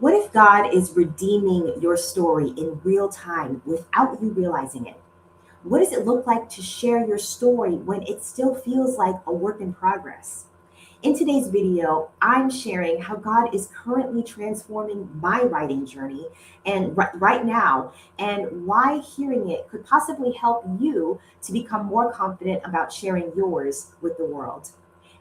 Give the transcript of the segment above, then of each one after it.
What if God is redeeming your story in real time without you realizing it? What does it look like to share your story when it still feels like a work in progress? In today's video, I'm sharing how God is currently transforming my writing journey and right now, and why hearing it could possibly help you to become more confident about sharing yours with the world.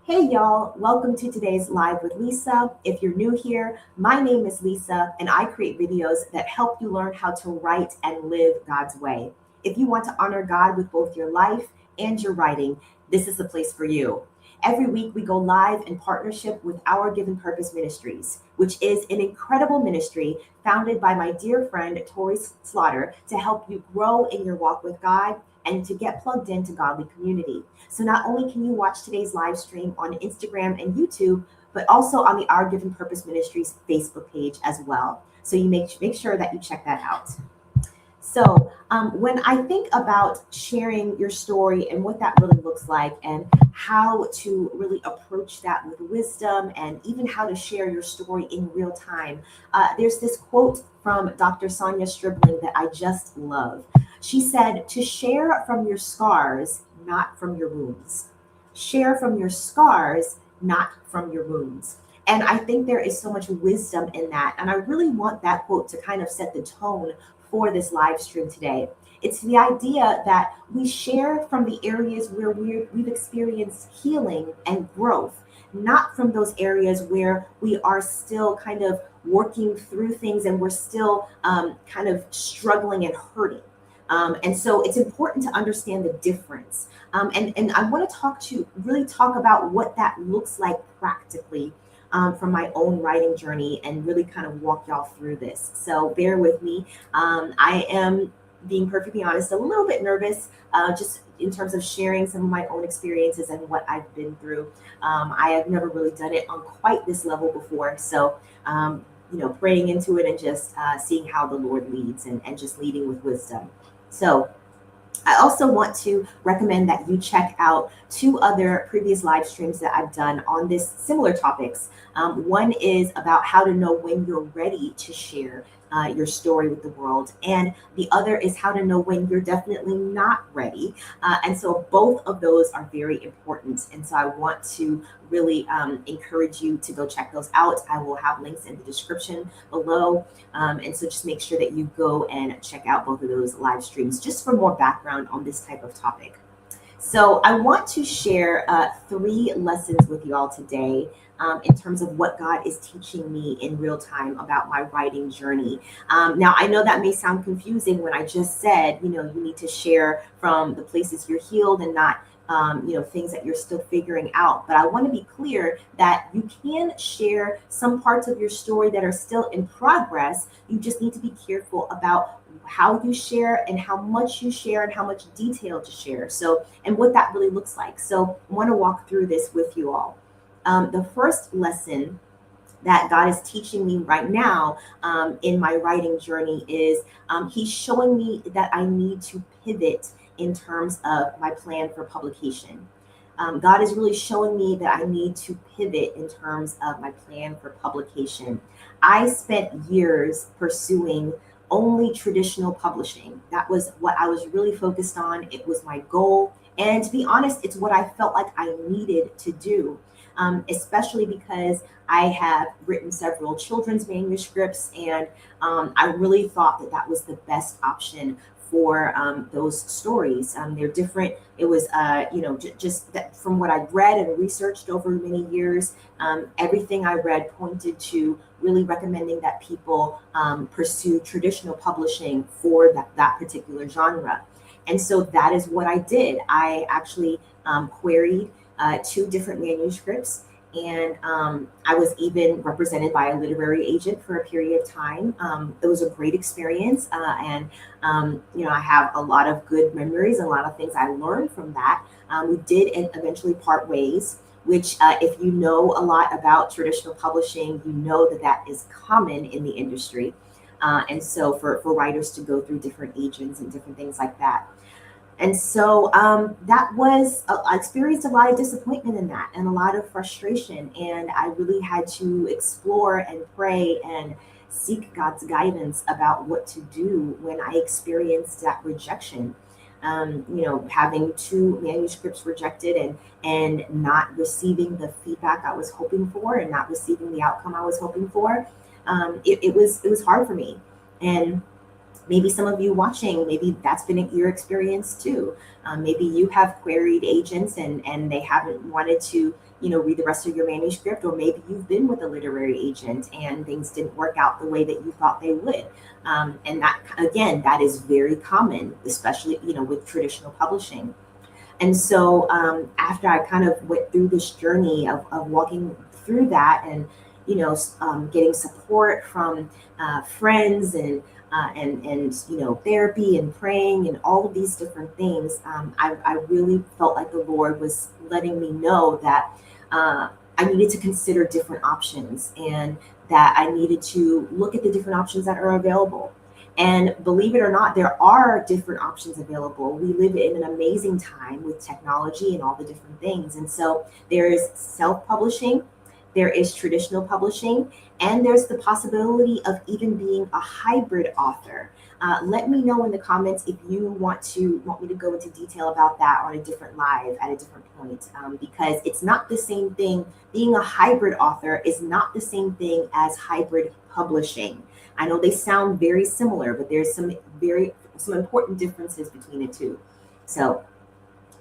Hey y'all, welcome to today's Live with Lisa. If you're new here, my name is Lisa and I create videos that help you learn how to write and live God's way. If you want to honor God with both your life and your writing, this is the place for you. Every week, we go live in partnership with Our Given Purpose Ministries, which is an incredible ministry founded by my dear friend, Tori Slaughter, to help you grow in your walk with God and to get plugged into godly community. So not only can you watch today's live stream on Instagram and YouTube, but also on the Our Given Purpose Ministries Facebook page as well. So you make sure that you check that out. So when I think about sharing your story and what that really looks like and how to really approach that with wisdom and even how to share your story in real time, there's this quote from Dr. Sonia Stribling that I just love. She said, to share from your scars, not from your wounds. Share from your scars, not from your wounds. And I think there is so much wisdom in that. And I really want that quote to kind of set the tone for this live stream today. It's the idea that we share from the areas where we've experienced healing and growth, not from those areas where we are still kind of working through things and we're still kind of struggling and hurting. And so it's important to understand the difference. And I want to really talk about what that looks like practically from my own writing journey and really kind of walk y'all through this. So bear with me. I am, being perfectly honest, a little bit nervous just in terms of sharing some of my own experiences and what I've been through. I have never really done it on quite this level before. So, praying into it and just seeing how the Lord leads and just leading with wisdom. So I also want to recommend that you check out two other previous live streams that I've done on this similar topics. One is about how to know when you're ready to share your story with the world, and the other is how to know when you're definitely not ready. And so both of those are very important. And so I want to really encourage you to go check those out. I will have links in the description below. And so just make sure that you go and check out both of those live streams just for more background on this type of topic. So I want to share 3 lessons with you all today in terms of what God is teaching me in real time about my writing journey. Now, I know that may sound confusing when I just said, you need to share from the places you're healed and not things that you're still figuring out. But I want to be clear that you can share some parts of your story that are still in progress. You just need to be careful about how you share and how much you share and how much detail to share. So, and what that really looks like. So I want to walk through this with you all. The first lesson that God is teaching me right now in my writing journey is He's showing me that I need to pivot in terms of my plan for publication. God is really showing me that I need to pivot in terms of my plan for publication. I spent years pursuing only traditional publishing. That was what I was really focused on. It was my goal. And to be honest, it's what I felt like I needed to do, especially because I have written several children's manuscripts, and I really thought that that was the best option for those stories. They're different. It was, just that from what I've read and researched over many years, everything I read pointed to really recommending that people pursue traditional publishing for that particular genre. And so that is what I did. I actually queried 2 different manuscripts, and I was even represented by a literary agent for a period of time. It was a great experience, and I have a lot of good memories and a lot of things I learned from that. We did eventually part ways, which if you know a lot about traditional publishing, you know that that is common in the industry. And so for writers to go through different agents and different things like that. And so that was, I experienced a lot of disappointment in that and a lot of frustration. And I really had to explore and pray and seek God's guidance about what to do when I experienced that rejection. Having two manuscripts rejected and not receiving the feedback I was hoping for and not receiving the outcome I was hoping for, it was hard for me. And maybe some of you watching, maybe that's been your experience too. Maybe you have queried agents and they haven't wanted to, read the rest of your manuscript, or maybe you've been with a literary agent and things didn't work out the way that you thought they would. And that, again, that is very common, especially, with traditional publishing. And so after I kind of went through this journey of walking through that and, getting support from friends and therapy and praying and all of these different things, I really felt like the Lord was letting me know that I needed to consider different options and that I needed to look at the different options that are available. And believe it or not, there are different options available. We live in an amazing time with technology and all the different things. And so there is self-publishing, there is traditional publishing, and there's the possibility of even being a hybrid author. Let me know in the comments if you want me to go into detail about that on a different live at a different point, because it's not the same thing. Being a hybrid author is not the same thing as hybrid publishing. I know they sound very similar, but there's some important differences between the two. So,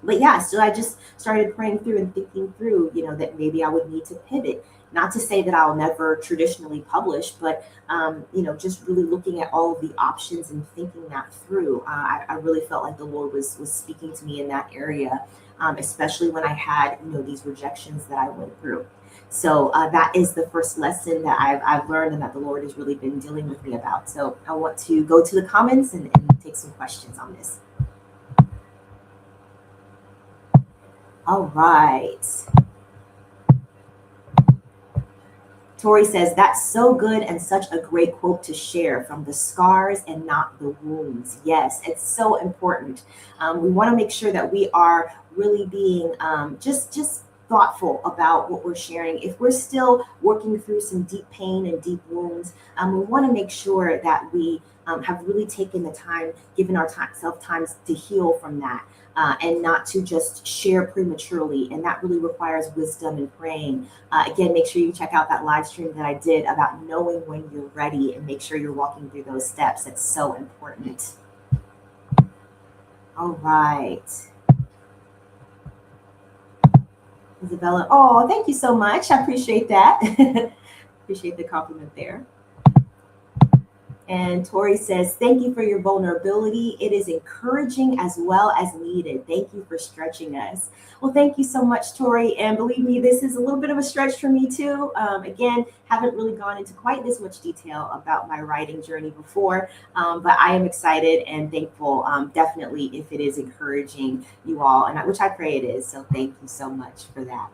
but yeah, so I just started praying through and thinking through, that maybe I would need to pivot. Not to say that I'll never traditionally publish, but just really looking at all of the options and thinking that through. I really felt like the Lord was speaking to me in that area, especially when I had these rejections that I went through. So that is the first lesson that I've learned and that the Lord has really been dealing with me about. So I want to go to the comments and take some questions on this. All right. Tori says, that's so good and such a great quote to share, from the scars and not the wounds. Yes, it's so important. We want to make sure that we are really being just thoughtful about what we're sharing. If we're still working through some deep pain and deep wounds, we want to make sure that we have really taken the time, given ourselves time to heal from that. And not to just share prematurely. And that really requires wisdom and praying. Again, make sure you check out that live stream that I did about knowing when you're ready and make sure you're walking through those steps. It's so important. All right. Isabella, oh, thank you so much. I appreciate that. Appreciate the compliment there. And Tori says, thank you for your vulnerability. It is encouraging as well as needed. Thank you for stretching us. Well, thank you so much, Tori. And believe me, this is a little bit of a stretch for me too. Again, haven't really gone into quite this much detail about my writing journey before, but I am excited and thankful, definitely, if it is encouraging you all, and which I pray it is. So thank you so much for that.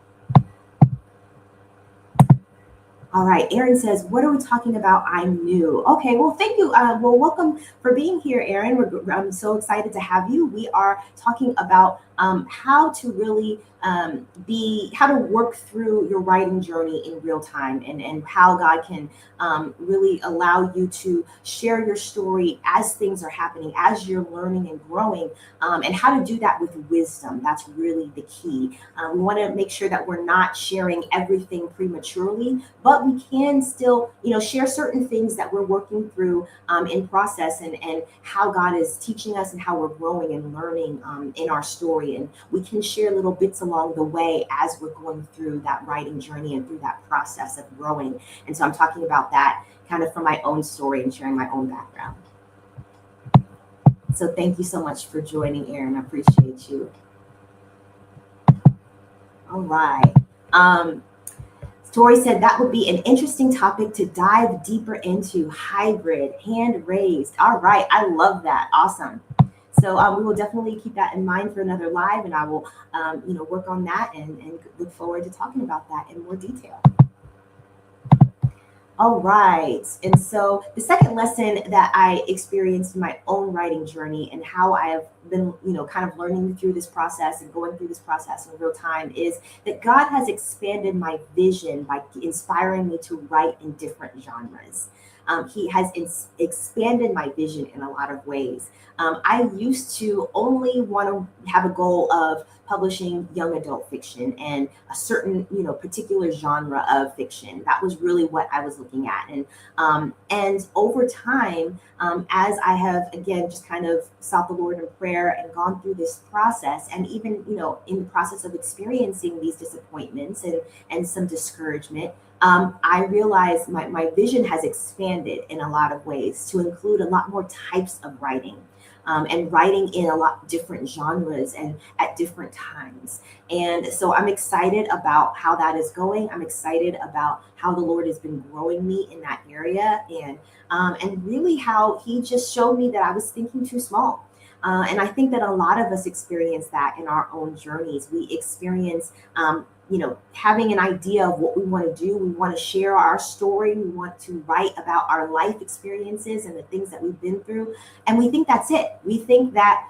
All right, Erin says, what are we talking about? I'm new. Okay, well, thank you. Well, welcome for being here, Erin. I'm so excited to have you. We are talking about how to really how to work through your writing journey in real time, and how God can really allow you to share your story as things are happening, as you're learning and growing, and how to do that with wisdom. That's really the key. We want to make sure that we're not sharing everything prematurely, but we can still, share certain things that we're working through in process, and how God is teaching us and how we're growing and learning in our story. And we can share little bits along the way as we're going through that writing journey and through that process of growing. And so I'm talking about that kind of from my own story and sharing my own background. So thank you so much for joining, Erin. I appreciate you. All right. Tori said that would be an interesting topic to dive deeper into. Hybrid, hand raised. All right. I love that. Awesome. So we will definitely keep that in mind for another live, and I will, work on that and look forward to talking about that in more detail. All right. And so the second lesson that I experienced in my own writing journey and how I have been, kind of learning through this process and going through this process in real time is that God has expanded my vision by inspiring me to write in different genres. He has expanded my vision in a lot of ways. I used to only want to have a goal of publishing young adult fiction and a certain, particular genre of fiction. That was really what I was looking at. And over time, as I have again just kind of sought the Lord in prayer and gone through this process, and even in the process of experiencing these disappointments and some discouragement, I realize my vision has expanded in a lot of ways to include a lot more types of writing. And writing in a lot different genres and at different times. And so I'm excited about how that is going. I'm excited about how the Lord has been growing me in that area, and really how He just showed me that I was thinking too small. And I think that a lot of us experience that in our own journeys. We experience, having an idea of what we want to do. We want to share our story. We want to write about our life experiences and the things that we've been through. And we think that's it. We think that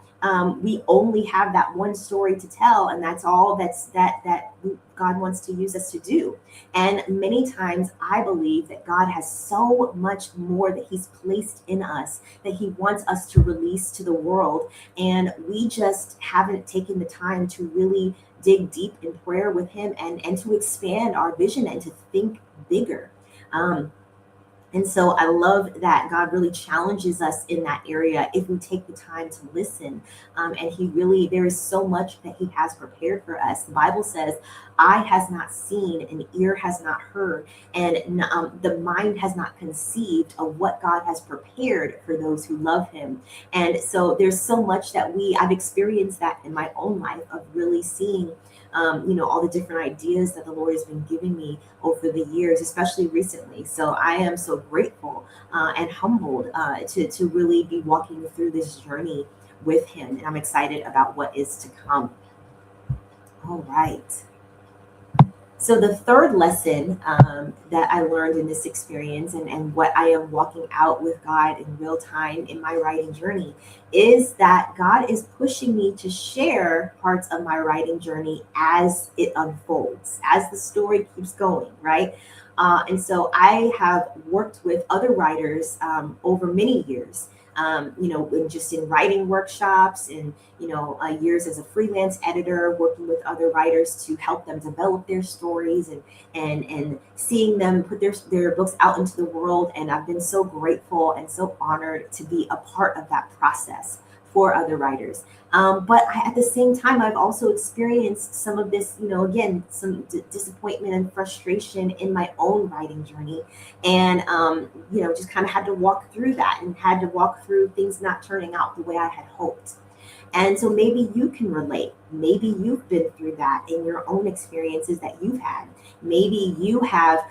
we only have that one story to tell, and that's all that God wants to use us to do. And many times I believe that God has so much more that He's placed in us that He wants us to release to the world. And we just haven't taken the time to really dig deep in prayer with Him and to expand our vision and to think bigger. And so I love that God really challenges us in that area if we take the time to listen. And there is so much that He has prepared for us. The Bible says, eye has not seen, and ear has not heard, and the mind has not conceived of what God has prepared for those who love Him. And so there's so much that I've experienced that in my own life of really seeing all the different ideas that the Lord has been giving me over the years, especially recently. So I am so grateful and humbled to really be walking through this journey with Him. And I'm excited about what is to come. All right. So the third lesson that I learned in this experience, and what I am walking out with God in real time in my writing journey, is that God is pushing me to share parts of my writing journey as it unfolds, as the story keeps going, right? And so I have worked with other writers over many years, just in writing workshops and, years as a freelance editor, working with other writers to help them develop their stories and seeing them put their books out into the world. And I've been so grateful and so honored to be a part of that process for other writers. At the same time, I've also experienced some of this, again, some disappointment and frustration in my own writing journey. And, just kind of had to walk through that and had to walk through things not turning out the way I had hoped. And so maybe you can relate. Maybe you've been through that in your own experiences that you've had. Maybe you have,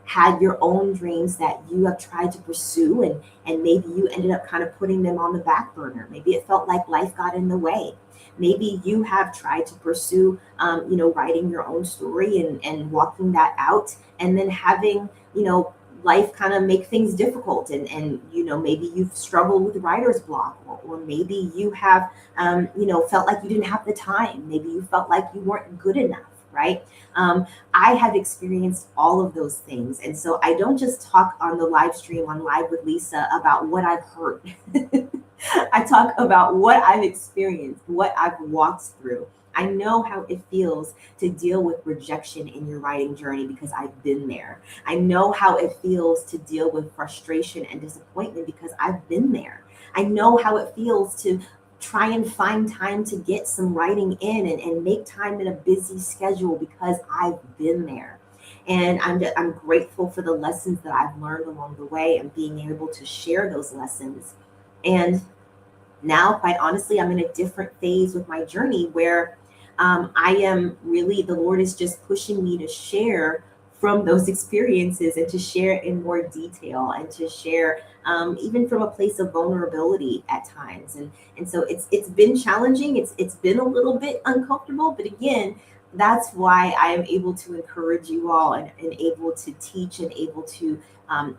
had your own dreams that you have tried to pursue, and maybe you ended up kind of putting them on the back burner. Maybe it felt like life got in the way. Maybe you have tried to pursue, writing your own story and walking that out, and then having, life kind of make things difficult, and maybe you've struggled with writer's block, or maybe you have felt like you didn't have the time. Maybe you felt like you weren't good enough, right? I have experienced all of those things, and so I don't just talk on the live stream on Live with Lisa about what I've heard. I talk about what I've experienced, what I've walked through. I know how it feels to deal with rejection in your writing journey because I've been there. I know how it feels to deal with frustration and disappointment because I've been there. I know how it feels to try and find time to get some writing in and make time in a busy schedule because I've been there. And I'm grateful for the lessons that I've learned along the way and being able to share those lessons. And now, quite honestly, I'm in a different phase with my journey where I am really, the Lord is just pushing me to share from those experiences and to share in more detail and to share even from a place of vulnerability at times. And so it's been challenging. It's been a little bit uncomfortable, but again, That's why I am able to encourage you all, and able to teach, and able to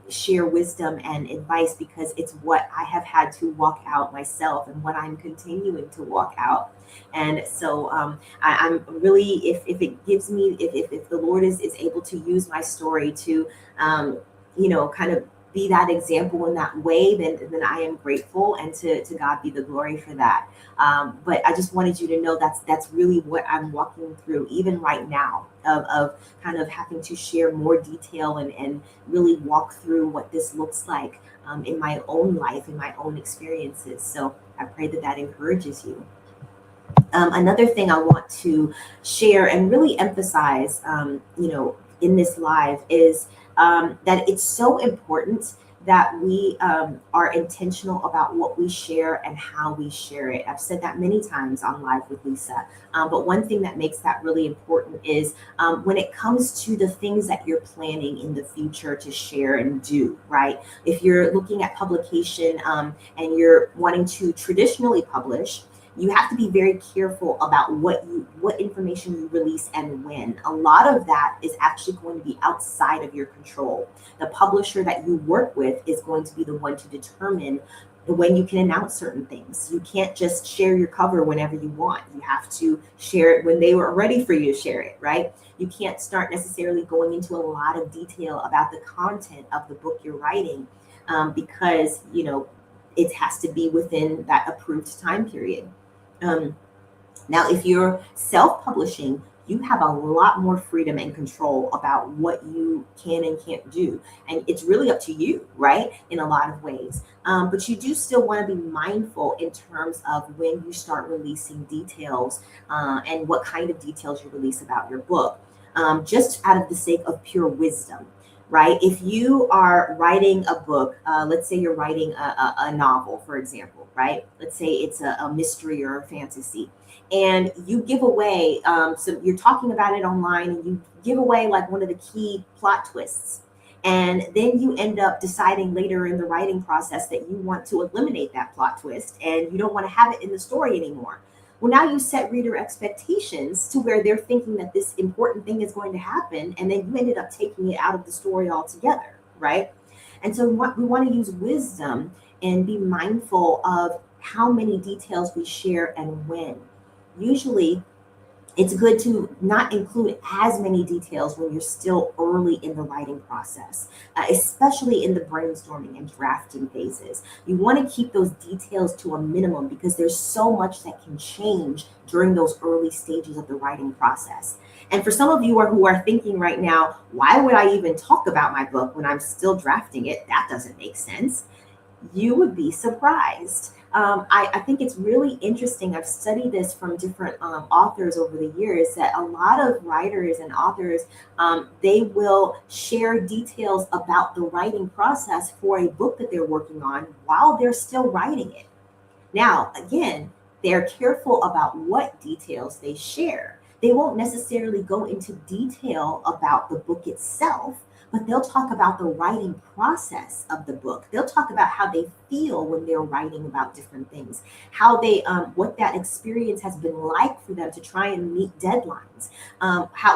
share wisdom and advice, because it's what I have had to walk out myself, and what I'm continuing to walk out. And so I'm really, if it gives me, if the Lord is able to use my story to, kind of be that example in that way, then I am grateful, and to God be the glory for that. But I just wanted you to know that's really what I'm walking through, even right now, of kind of having to share more detail, and really walk through what this looks like in my own life, in my own experiences. So I pray that that encourages you. Another thing I want to share and really emphasize, in this live is that it's so important that we are intentional about what we share and how we share it. I've said that many times on Live with Lisa. But one thing that makes that really important is when it comes to the things that you're planning in the future to share and do, right? If you're looking at publication and you're wanting to traditionally publish, you have to be very careful about what information you release and when. A lot of that is actually going to be outside of your control. The publisher that you work with is going to be the one to determine when you can announce certain things. You can't just share your cover whenever you want. You have to share it when they were ready for you to share it, right? You can't start necessarily going into a lot of detail about the content of the book you're writing, because it has to be within that approved time period. Um, Now, if you're self publishing, you have a lot more freedom and control about what you can and can't do. And it's really up to you, right? In a lot of ways. But you do still want to be mindful in terms of when you start releasing details, and what kind of details you release about your book, just out of the sake of pure wisdom. Right? If you are writing a book, let's say you're writing a novel, for example, right? Let's say it's a mystery or a fantasy, and you give away, so you're talking about it online, and you give away like one of the key plot twists, and then you end up deciding later in the writing process that you want to eliminate that plot twist, and you don't want to have it in the story anymore. Well, now you set reader expectations to where they're thinking that this important thing is going to happen, and then you ended up taking it out of the story altogether, right? And so we want to use wisdom and be mindful of how many details we share and when. Usually, it's good to not include as many details when you're still early in the writing process, especially in the brainstorming and drafting phases. You want to keep those details to a minimum, because there's so much that can change during those early stages of the writing process. And for some of you who are thinking right now, why would I even talk about my book when I'm still drafting it? That doesn't make sense. You would be surprised. I think it's really interesting. I've studied this from different authors over the years, that a lot of writers and authors, they will share details about the writing process for a book that they're working on while they're still writing it. Now, again, they're careful about what details they share. They won't necessarily go into detail about the book itself, but they'll talk about the writing process of the book. They'll talk about how they feel when they're writing about different things, how they, what that experience has been like for them to try and meet deadlines,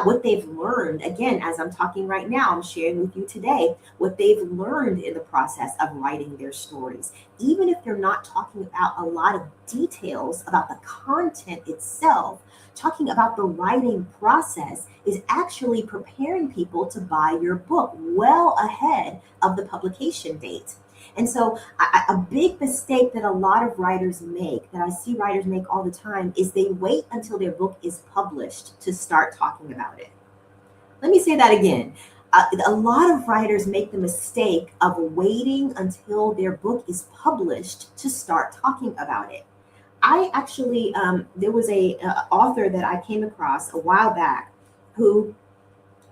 what they've learned. Again, as I'm talking right now, I'm sharing with you today what they've learned in the process of writing their stories. Even if they're not talking about a lot of details about the content itself, talking about the writing process is actually preparing people to buy your book well ahead of the publication date. And so, a big mistake that a lot of writers make, that I see writers make all the time, is they wait until their book is published to start talking about it. Let me say that again. A lot of writers make the mistake of waiting until their book is published to start talking about it. I actually, there was a author that I came across a while back, who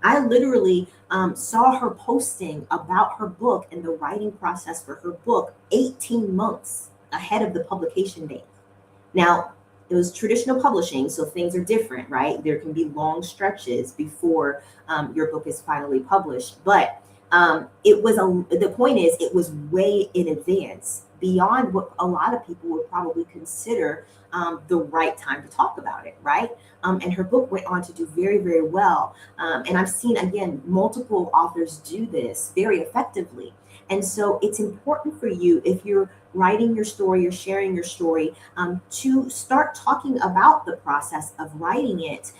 I literally saw her posting about her book and the writing process for her book 18 months ahead of the publication date. Now, it was traditional publishing, so things are different, right? There can be long stretches before your book is finally published, but the point is, it was way in advance. beyond what a lot of people would probably consider the right time to talk about it, right? And her book went on to do very, very well. And I've seen, again, multiple authors do this very effectively. And so it's important for you, if you're writing your story, you're sharing your story, to start talking about the process of writing it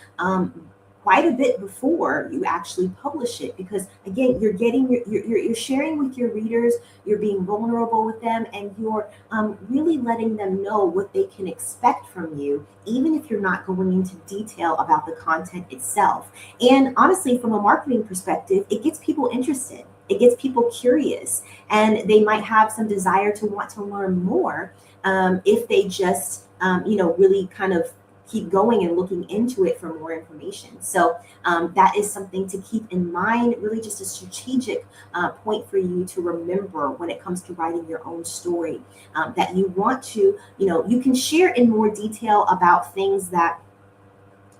quite a bit before you actually publish it, because again, you're getting you're sharing with your readers, you're being vulnerable with them, and you're really letting them know what they can expect from you, even if you're not going into detail about the content itself. And honestly, from a marketing perspective, it gets people interested, it gets people curious, and they might have some desire to want to learn more, if they just really kind of keep going and looking into it for more information. So that is something to keep in mind, really just a strategic point for you to remember when it comes to writing your own story, that you want to, you can share in more detail about things that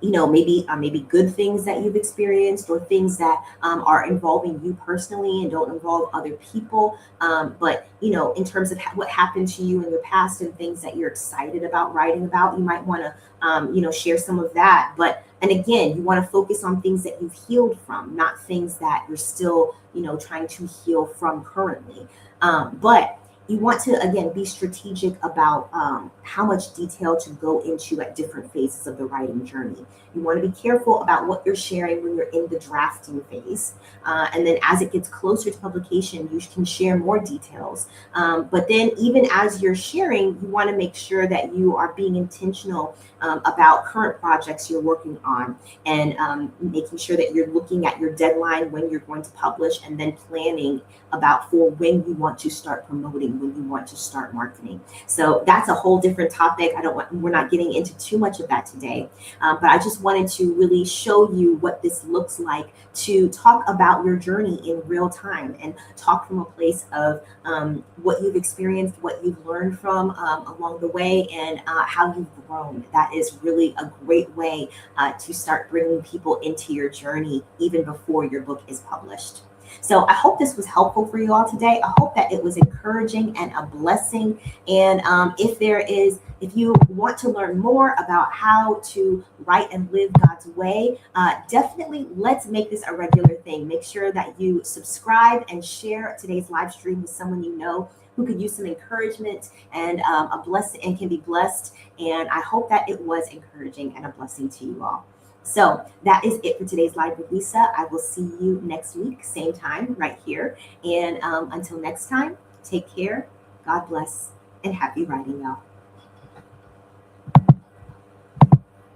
maybe good things that you've experienced, or things that are involving you personally and don't involve other people. But in terms of what happened to you in the past and things that you're excited about writing about, you might want to share some of that. But and again, you want to focus on things that you've healed from, not things that you're still trying to heal from currently. But you want to, again, be strategic about how much detail to go into at different phases of the writing journey. You want to be careful about what you're sharing when you're in the drafting phase. And then as it gets closer to publication, you can share more details. But then even as you're sharing, you want to make sure that you are being intentional about current projects you're working on, and making sure that you're looking at your deadline when you're going to publish, and then planning about for when you want to start promoting, when you want to start marketing. So that's a whole different topic. We're not getting into too much of that today, but I just wanted to really show you what this looks like, to talk about your journey in real time, and talk from a place of what you've experienced, what you've learned from along the way, and how you've grown. That is really a great way to start bringing people into your journey even before your book is published. So I hope this was helpful for you all today. I hope that it was encouraging and a blessing. And if you want to learn more about how to write and live God's way, definitely let's make this a regular thing. Make sure that you subscribe and share today's live stream with someone you know who could use some encouragement and a blessing, and can be blessed. And I hope that it was encouraging and a blessing to you all. So that is it for today's Live with Lisa. I will see you next week, same time, right here. And until next time, take care, God bless, and happy writing, y'all.